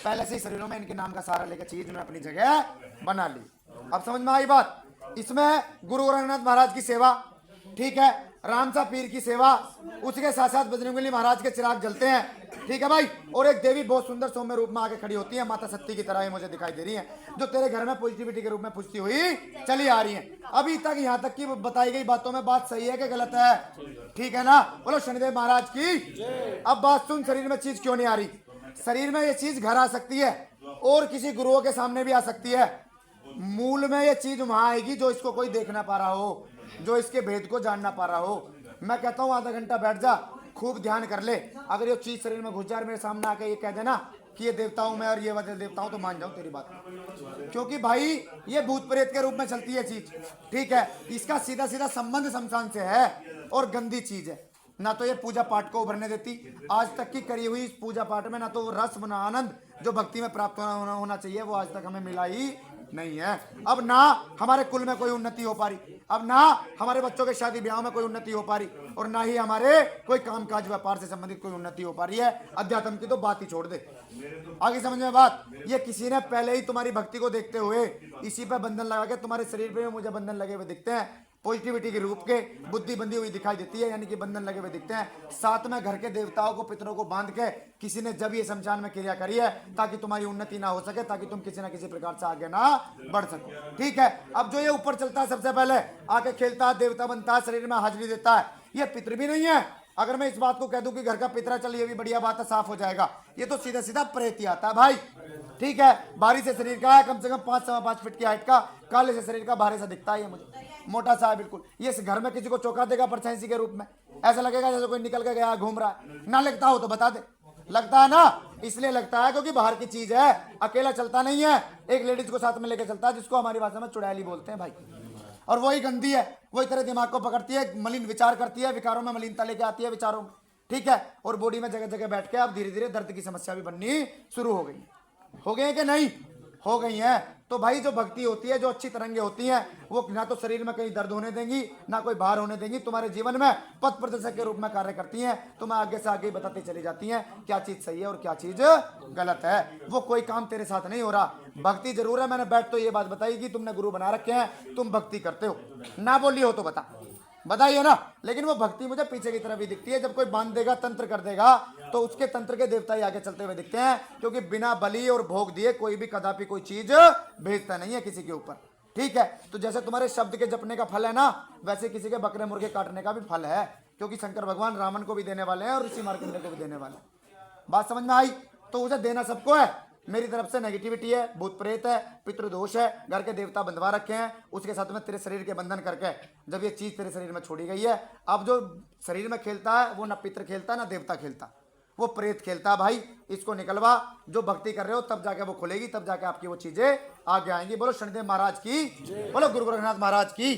पहले से ही शरीरों में इनके नाम का सारा लेकर चीज उन्होंने अपनी जगह बना ली। अब समझ में आई बात। इसमें गुरु गोरखनाथ महाराज की सेवा, ठीक है, रामसा पीर की सेवा, उसके साथ साथ बजरंगबली महाराज के चिराग जलते हैं, ठीक है भाई। और एक देवी बहुत सुंदर सौम्य रूप में आके खड़ी होती है, माता सती की तरह ही मुझे दिखाई दे रही है, जो तेरे घर में पॉजिटिविटी के रूप में पूछती हुई चली आ रही है। अभी तक यहाँ तक की बताई गई बातों में बात सही है कि गलत है? ठीक है ना? बोलो शनिदेव महाराज की। अब बात सुन, शरीर में चीज क्यों नहीं आ रही? शरीर में ये चीज घर आ सकती है और किसी गुरुओं के सामने भी आ सकती है। मूल में ये चीज वहां आएगी जो इसको कोई देख ना पा रहा हो, जो इसके भेद को जान ना पा रहा हो। मैं कहता हूं आधा घंटा बैठ जा, खूब ध्यान कर ले। अगर ये चीज शरीर में घुस जाए, मेरे सामने आके ये कह देना कि ये देवताओं में और ये वजह देवताओं, तो मान जाऊं तेरी बात, क्योंकि भाई ये भूत प्रेत के रूप में चलती है चीज, ठीक है। इसका सीधा सीधा संबंध शमशान से है और गंदी चीज है। ना तो ये पूजा पाठ को उभरने देती, आज तक की करी हुई इस पूजा पाठ में ना तो वो रस ना आनंद जो भक्ति में प्राप्त होना चाहिए वो आज तक हमें मिला ही नहीं है। अब ना हमारे कुल में कोई उन्नति हो पा रही, अब ना हमारे बच्चों के शादी ब्याह में कोई उन्नति हो पा रही, और ना ही हमारे कोई कामकाज व्यापार से संबंधित कोई उन्नति हो पा रही है। अध्यात्म की तो बात ही छोड़ दे। आगे समझ में बात। ये किसी ने पहले ही तुम्हारी भक्ति को देखते हुए इसी पे बंधन लगा के, तुम्हारे शरीर पे मुझे बंधन लगे हुए दिखते हैं, पॉजिटिविटी के रूप के, बुद्धि बंधी हुई दिखाई देती है, यानी कि बंधन लगे हुए दिखते हैं। साथ में घर के देवताओं को, पितरों को बांध के किसी ने जब ये शमशान में क्रिया करी है ताकि तुम्हारी उन्नति ना हो सके, ताकि तुम किसी ना किसी प्रकार से आगे ना बढ़ सको, ठीक है। अब जो ये ऊपर चलता है सबसे पहले आके खेलता है, देवता बनता है, शरीर में हाजिरी देता है, ये पितृ भी नहीं है। अगर मैं इस बात को कह दूं कि घर का पितरा चल, ये भी बढ़िया बात है, साफ हो जाएगा। ये तो सीधा सीधा प्रेत ही आता है भाई, ठीक है। भारी से शरीर का है, कम से कम 5-5 फीट की हाइट का, काले से शरीर का, भारी सा दिखता है ये मुझे, मोटा सा है बिल्कुल। ये इस घर में किसी को चौंका देगा परछाई के रूप में, ऐसा लगेगा जैसे कोई निकल के गया घूम रहा है। ना लगता हो तो बता दे, लगता है ना? इसलिए लगता है क्योंकि बाहर की चीज है, अकेला चलता नहीं है, एक लेडीज को साथ में लेकर चलता है, जिसको हमारी भाषा में चुड़ैली बोलते हैं भाई। और वही गंदी है, वही तेरे दिमाग को पकड़ती है, मलिन विचार करती है, विकारों में मलिनता लेके आती है विचारों में, ठीक है। और बॉडी में जगह जगह बैठ के अब धीरे धीरे दर्द की समस्या भी बननी शुरू हो गई। हो गई है कि नहीं? हो गई है। तो भाई जो भक्ति होती है, जो अच्छी तरंगे होती हैं, वो ना तो शरीर में कहीं दर्द होने देंगी, ना कोई भार होने देंगी, तुम्हारे जीवन में पथ प्रदर्शक के रूप में कार्य करती हैं। तुम्हें आगे से आगे बताती चली जाती हैं क्या चीज सही है और क्या चीज गलत है। वो कोई काम तेरे साथ नहीं हो रहा। भक्ति जरूर है, मैंने बैठ तो ये बात बताई कि तुमने गुरु बना रखे हैं, तुम भक्ति करते हो, ना बोली हो तो बताइए ना। लेकिन वो भक्ति मुझे पीछे की तरफ ही दिखती है। जब कोई बांध देगा, तंत्र कर देगा, तो उसके तंत्र के देवता ही आगे चलते हुए दिखते हैं, क्योंकि बिना बलि और भोग दिए कोई भी कदापि कोई चीज भेजता नहीं है किसी के ऊपर, ठीक है। तो जैसे तुम्हारे शब्द के जपने का फल है ना, वैसे किसी के बकरे मुर्गे काटने का भी फल है, क्योंकि शंकर भगवान रावण को भी देने वाले हैं और ऋषि मार्कंडेय को भी देने वाले हैं। बात समझ में आई? तो उसे देना सबको है। मेरी तरफ से नेगेटिविटी है, भूत प्रेत है, पितृदोष है, घर के देवता बंधवा रखे हैं, उसके साथ में तेरे शरीर के बंधन करके जब ये चीज तेरे शरीर में छोड़ी गई है, अब जो शरीर में खेलता है वो ना पितृ खेलता ना देवता खेलता, वो प्रेत खेलता है भाई। इसको निकलवा, जो भक्ति कर रहे हो तब जाके वो खुलेगी, तब जाके आपकी वो चीजें आगे आएंगी। बोलो शनिदेव महाराज की, बोलो गुरु गोरखनाथ महाराज की।